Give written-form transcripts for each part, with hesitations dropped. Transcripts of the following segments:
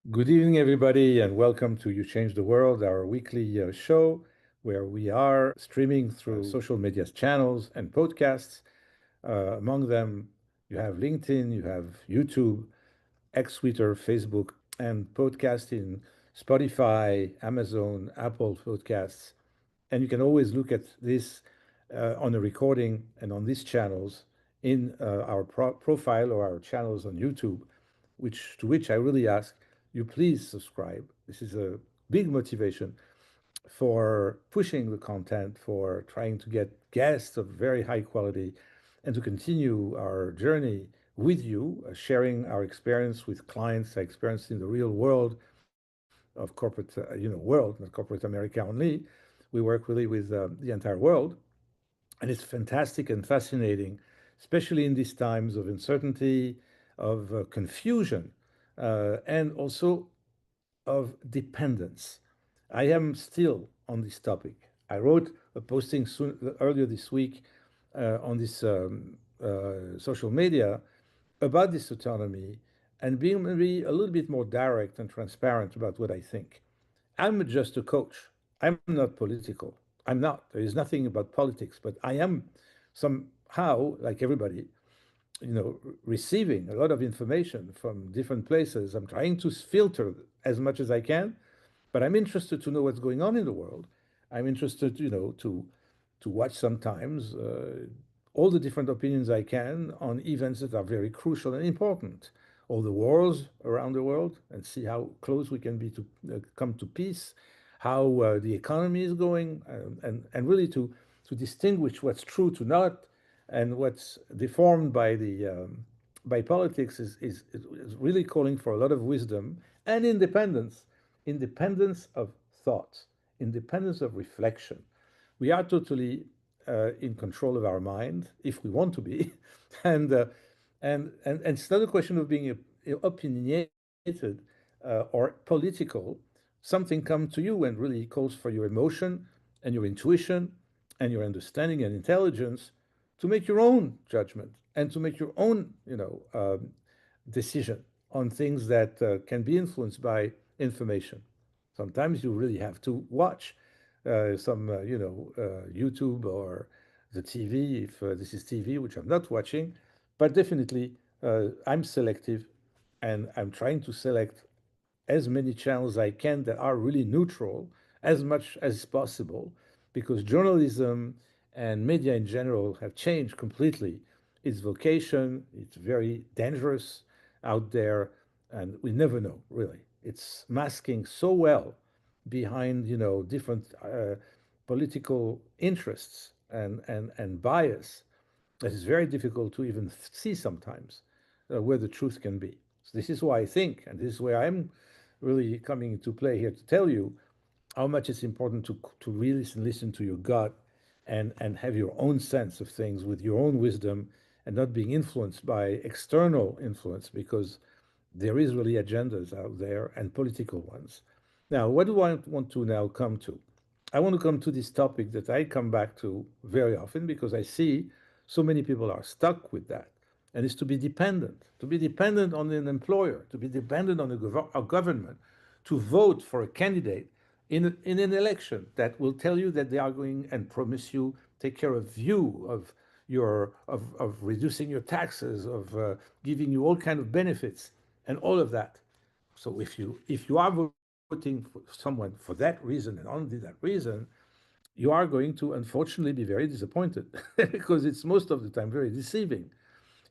Good evening, everybody, and welcome to You Change the World, our weekly show where we are streaming through social media channels and podcasts. Among them, you have LinkedIn, you have YouTube, X, Twitter, Facebook, and podcasting, Spotify, Amazon, Apple Podcasts. And you can always look at this on a recording and on these channels in our profile or our channels on YouTube, which I really ask you please subscribe. This is a big motivation for pushing the content, for trying to get guests of very high quality, and to continue our journey with you, sharing our experience with clients, our experience in the real world of corporate, world, not corporate America only. We work really with the entire world, and it's fantastic and fascinating, especially in these times of uncertainty, of confusion, and also of dependence. I am still on this topic. I wrote a posting earlier this week on this social media about this autonomy and being maybe a little bit more direct and transparent about what I think. I'm just a coach. I'm not political. I'm not. There is nothing about politics, but I am somehow, like everybody, receiving a lot of information from different places. I'm trying to filter as much as I can, but I'm interested to know what's going on in the world. I'm interested, to watch sometimes all the different opinions I can on events that are very crucial and important, all the wars around the world, and see how close we can be to come to peace, how the economy is going, and really to distinguish what's true to not, and what's deformed by the by politics is really calling for a lot of wisdom and independence, independence of thought, independence of reflection. We are totally in control of our mind if we want to be, and and it's not a question of being opinionated or political. Something comes to you and really calls for your emotion and your intuition and your understanding and intelligence to make your own judgment and to make your own, decision on things that can be influenced by information. Sometimes you really have to watch some, YouTube or the TV, if this is TV, which I'm not watching, but definitely I'm selective and I'm trying to select as many channels I can that are really neutral as much as possible, because journalism and media in general have changed completely its vocation. It's very dangerous out there, and we never know, really. It's masking so well behind, different political interests and bias that is very difficult to even see sometimes where the truth can be. So this is why I think, and this is where I'm really coming into play here to tell you how much it's important to really listen to your gut and have your own sense of things with your own wisdom and not being influenced by external influence, because there is really agendas out there and political ones. Now, what do I want to now come to? I want to come to this topic that I come back to very often because I see so many people are stuck with that. And it's to be dependent on an employer, to be dependent on a government, to vote for a candidate in an election that will tell you that they are going and promise you, take care of you, of of reducing your taxes, of giving you all kind of benefits, and all of that. So if you are voting for someone for that reason and only that reason, you are going to unfortunately be very disappointed because it's most of the time very deceiving.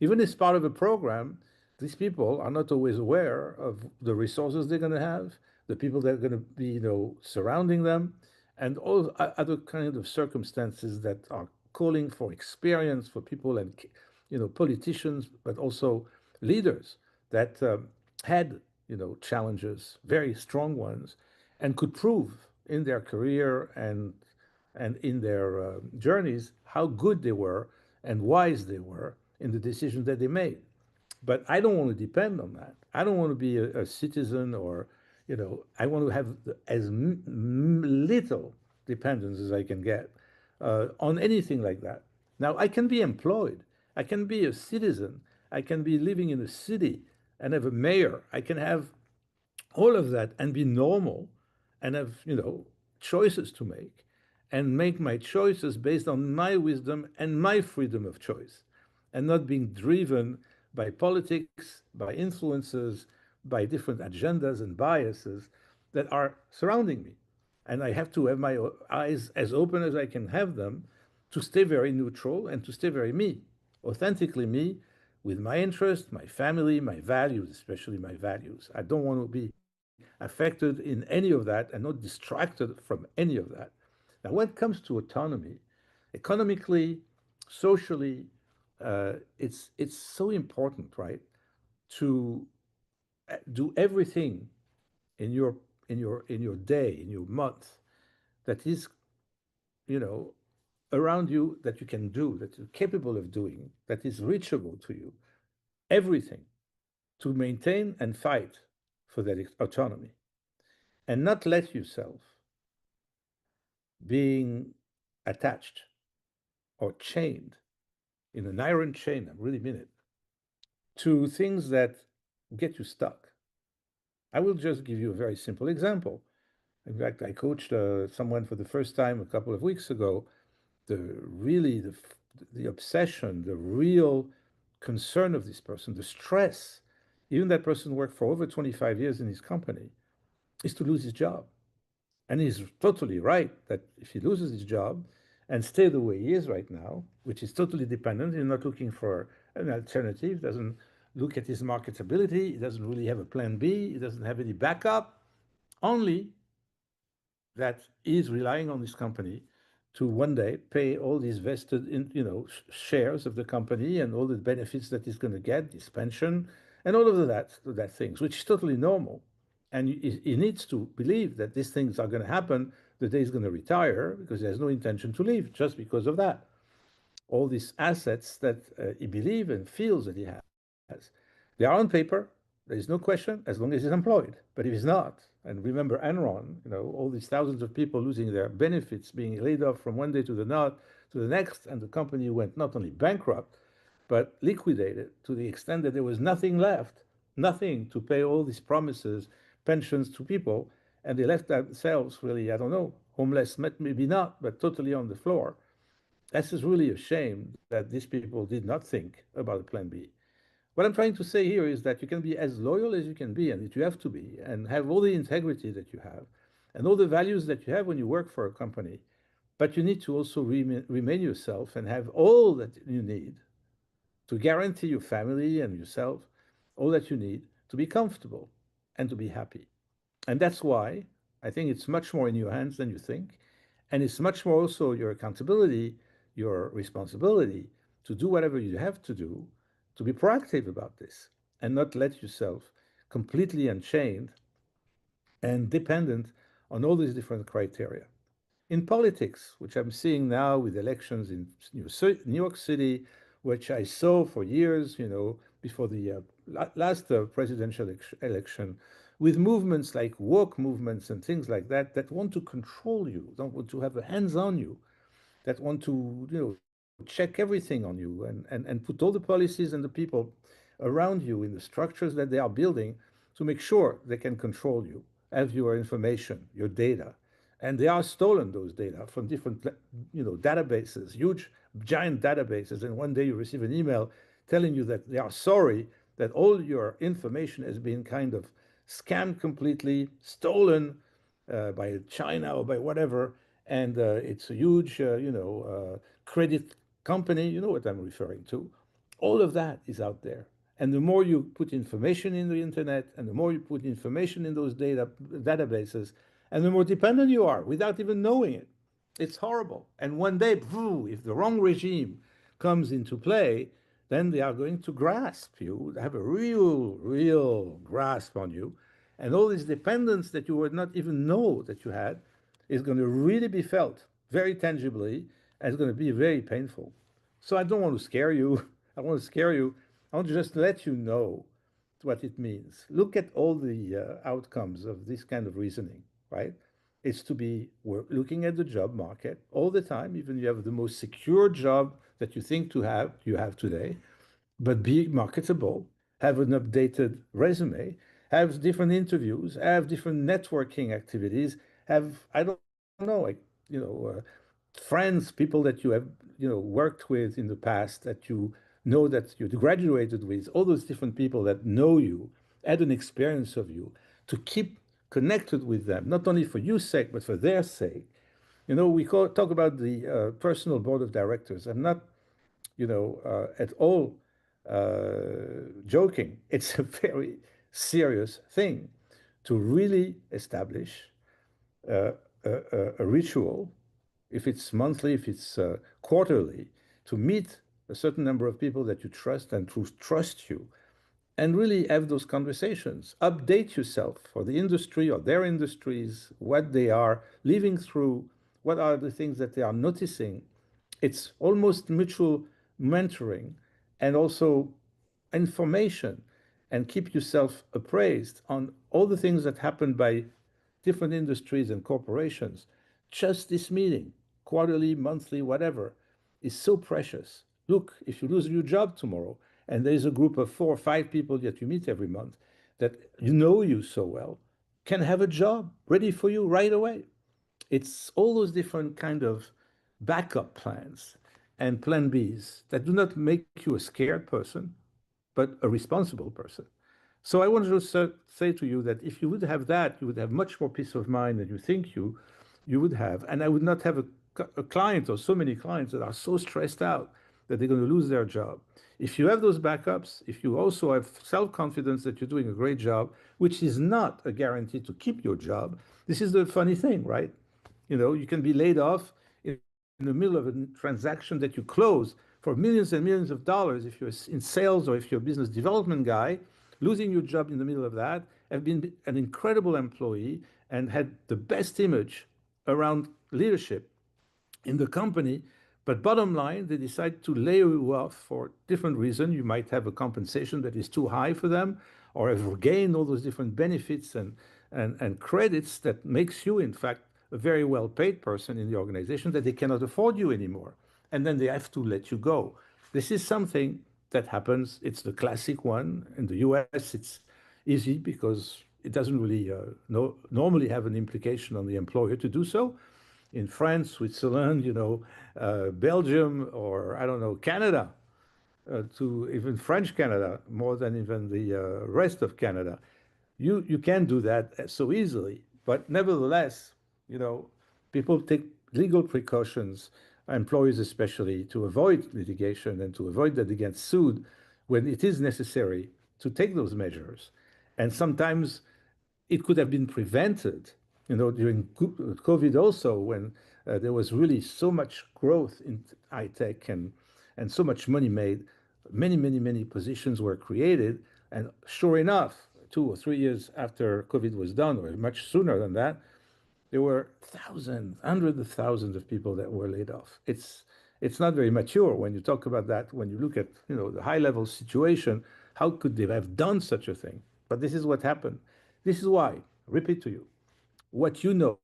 Even as part of a program, these people are not always aware of the resources they're going to have, the people that are going to be, surrounding them, and all other kind of circumstances that are calling for experience for people and, politicians, but also leaders that had, challenges, very strong ones, and could prove in their career and in their journeys how good they were and wise they were in the decisions that they made. But I don't want to depend on that. I don't want to be a citizen or, I want to have as little dependence as I can get on anything like that. Now, I can be employed. I can be a citizen. I can be living in a city and have a mayor. I can have all of that and be normal and have, choices to make and make my choices based on my wisdom and my freedom of choice and not being driven by politics, by influences, by different agendas and biases that are surrounding me. And I have to have my eyes as open as I can have them to stay very neutral and to stay very me, authentically me, with my interests, my family, my values, especially my values. I don't want to be affected in any of that and not distracted from any of that. Now, when it comes to autonomy, economically, socially, it's so important, right, to do everything in your day, in your month, that is, you know, around you that you can do, that you're capable of doing, that is reachable to you, everything to maintain and fight for that autonomy and not let yourself being attached or chained in an iron chain, I really mean it, to things that get you stuck. I will just give you a very simple example. In fact, I coached someone for the first time a couple of weeks ago. The obsession, the real concern of this person, the stress, even that person worked for over 25 years in his company, is to lose his job. And he's totally right that if he loses his job and stay the way he is right now, which is totally dependent, he's not looking for an alternative, doesn't look at his marketability, he doesn't really have a plan B, he doesn't have any backup, only that is relying on this company to one day pay all these vested in, shares of the company and all the benefits that he's going to get, his pension, and all of that things, which is totally normal. And he needs to believe that these things are going to happen the day he's going to retire because he has no intention to leave just because of that. All these assets that he believes and feels that he has. They are on paper. There is no question as long as he's employed. But if he's not, and remember Enron, all these thousands of people losing their benefits, being laid off from one day to the not to the next, and the company went not only bankrupt, but liquidated to the extent that there was nothing left, nothing to pay all these promises, pensions to people, and they left themselves really, I don't know, homeless, maybe not, but totally on the floor. This is really a shame that these people did not think about a plan B. What I'm trying to say here is that you can be as loyal as you can be, and that you have to be, and have all the integrity that you have, and all the values that you have when you work for a company. But you need to also remain yourself and have all that you need to guarantee your family and yourself all that you need to be comfortable and to be happy. And that's why I think it's much more in your hands than you think. And it's much more also your accountability, your responsibility to do whatever you have to do to be proactive about this and not let yourself completely unchained and dependent on all these different criteria. In politics, which I'm seeing now with elections in New York City, which I saw for years, before the last presidential election, with movements like woke movements and things like that, that want to control you, don't want to have a hands on you, that want to, check everything on you and put all the policies and the people around you in the structures that they are building to make sure they can control you, have your information, your data. And they are stolen those data from different, databases, huge, giant databases. And one day you receive an email telling you that they are sorry that all your information has been kind of scammed completely, stolen by China or by whatever, and it's a huge, credit company. You know what I'm referring to. All of that is out there. And the more you put information in the internet, and the more you put information in those databases, and the more dependent you are without even knowing it. It's horrible. And one day, if the wrong regime comes into play, then they are going to grasp you, have a real grasp on you. And all this dependence that you would not even know that you had is going to really be felt very tangibly, and it's going to be very painful. So I don't want to scare you. I want to scare you. I want to just let you know what it means. Look at all the outcomes of this kind of reasoning, right? It's to be looking at the job market all the time, even you have the most secure job that you think you have today, but be marketable, have an updated resume, have different interviews, have different networking activities, have, I don't know, like, you know, friends, people that you have, worked with in the past that you know that you graduated with, all those different people that know you, had an experience of you, to keep connected with them, not only for your sake, but for their sake. Talk about the personal board of directors. I'm not, at all joking. It's a very serious thing to really establish a ritual, if it's monthly, if it's quarterly, to meet a certain number of people that you trust and who trust you, and really have those conversations. Update yourself for the industry or their industries, what they are living through, what are the things that they are noticing. It's almost mutual mentoring and also information, and keep yourself appraised on all the things that happen by different industries and corporations. Just this meeting, quarterly, monthly, whatever, is so precious. Look, if you lose your job tomorrow and there's a group of 4 or 5 people that you meet every month that you know you so well, can have a job ready for you right away. It's all those different kind of backup plans and plan Bs that do not make you a scared person, but a responsible person. So I wanted to say to you that if you would have that, you would have much more peace of mind than you think you would have. And I would not have a client or so many clients that are so stressed out that they're going to lose their job. If you have those backups, if you also have self-confidence that you're doing a great job, which is not a guarantee to keep your job. This is the funny thing, right? You can be laid off in the middle of a transaction that you close for millions and millions of dollars if you're in sales or if you're a business development guy, losing your job in the middle of that, have been an incredible employee and had the best image around leadership in the company. But bottom line, they decide to lay you off for different reasons. You might have a compensation that is too high for them, or have gained all those different benefits and credits that makes you, in fact, a very well-paid person in the organization, that they cannot afford you anymore. And then they have to let you go. This is something that happens. It's the classic one. In the US, it's easy because it doesn't really normally have an implication on the employer to do so. In France, Switzerland, Belgium, or I don't know, Canada, to even French Canada, more than even the rest of Canada. You can do that so easily, but nevertheless, you know, people take legal precautions, employees especially, to avoid litigation and to avoid that they get sued when it is necessary to take those measures. And sometimes it could have been prevented, during COVID also, when there was really so much growth in high tech and so much money made, many, many, many positions were created. And sure enough, 2 or 3 years after COVID was done, or much sooner than that, there were thousands, hundreds of thousands of people that were laid off. It's not very mature when you talk about that. When you look at the high level situation, how could they have done such a thing? But this is what happened. This is why, repeat to you, what you know,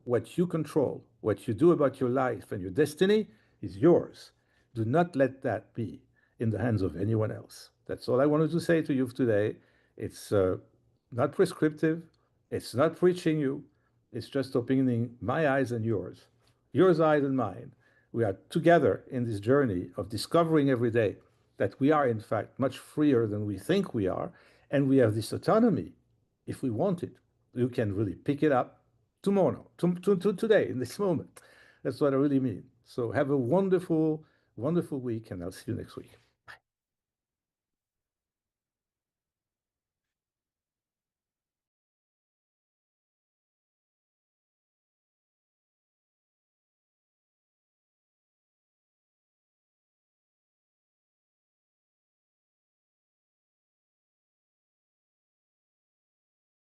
what you control, what you do about your life and your destiny is yours. Do not let that be in the hands of anyone else. That's all I wanted to say to you today. It's not prescriptive. It's not preaching you. It's just opening my eyes and yours eyes and mine. We are together in this journey of discovering every day that we are, in fact, much freer than we think we are. And we have this autonomy if we want it. You can really pick it up tomorrow, today, in this moment. That's what I really mean. So have a wonderful, wonderful week, and I'll see you next week.